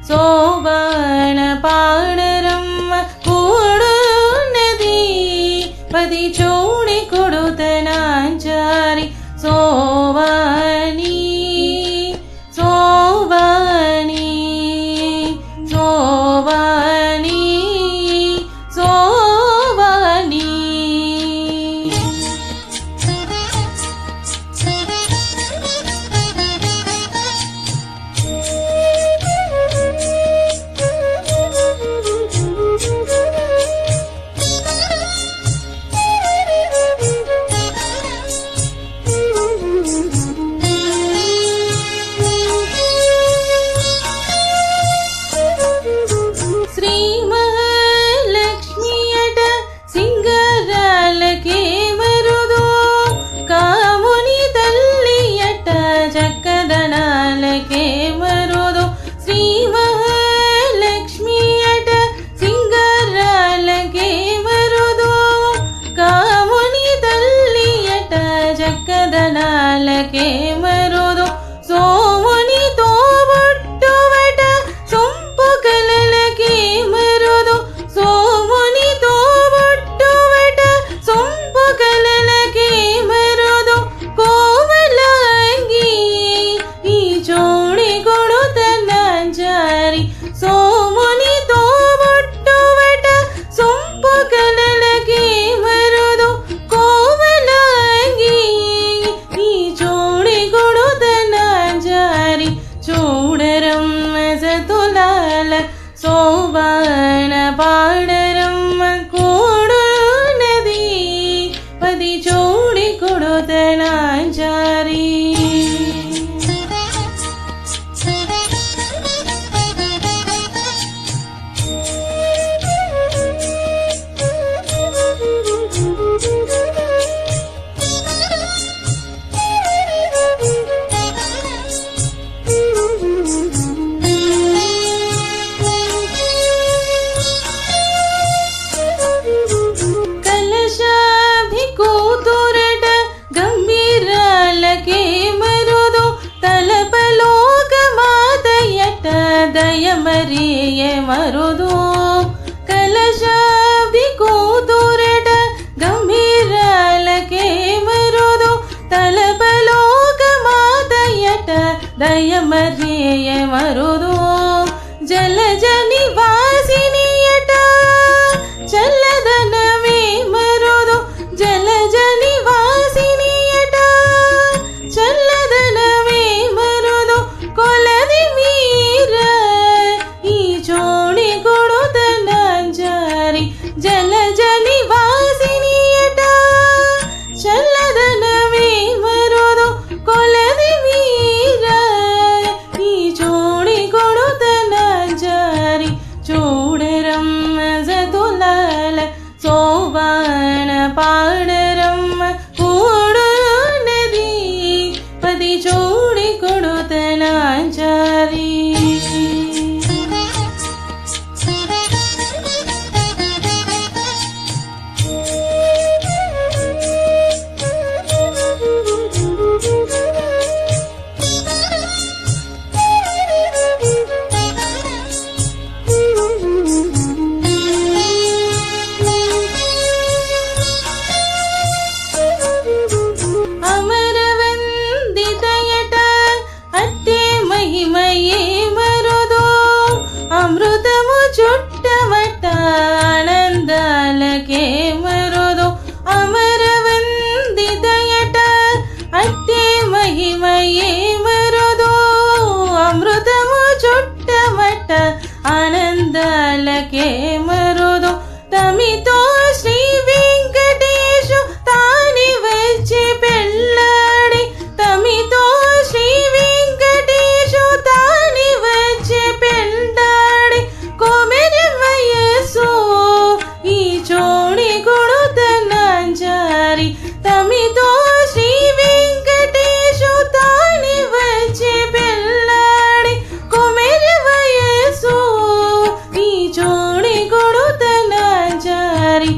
శోభన పాడరమ్మ కూడున్నది పది చూడి కొడుతనాంచారి శోభని శోభని శోభని శోభని. కదనాలకే మరుదు సోముని తోబుట్టువట సొంపు కలలకే మరుదు సోముని తోబుట్టువట సొంపు కలలకే మరుదు కోమలాంగి ఈ జోడి కొడుతనాంచారి సోముని తోబుట్టువట సొంపు కలలకే మరుదు చూడరమ్మ సతులాల శోభన పాడరమ్మ కూడున్నది పది చూడి కొడుతనాంచారి. దయమరియ మరుదు కలశాబ్ది కూతురట గంభీరాలకే మరుదు తలపలోక మాతయట దయమరియ మరుదు జలజని వాసినియట చల్లదనమే మరుదు జలజని వాసినియట చల్లదనమే మరుదు కొలది జలజని వాసినియట చల్లదనమే మరుదు కొలది వీర ఈ జోడి కొడుతనాంచారి. చూడరమ్మ సతులాల శోభన పాడరమ్మ కూడున్నది పది జోడి కొడుతనాంచారి. అమృతము చుట్టమట ఆనందాలకే మరుదు అమరవందితయట అట్టే మహిమయే మరుదు అమృతము చుట్టమట ఆనందాలకే మరుదు తమితో శ్రీ వెంకటేశు తాని వచ్చి పెళ్ళాడి తమితో శ్రీ వెంకటేశు తాని వచ్చి పెళ్ళాడి కోమెరి వయస్సు ఈ జోడి కొడుతనాంచారి తమితో శ్రీ వెంకటేశు తాని వచ్చి పెళ్ళాడి కోమెరి వయస్సు ఈ జోడి కొడుతనాంచారి.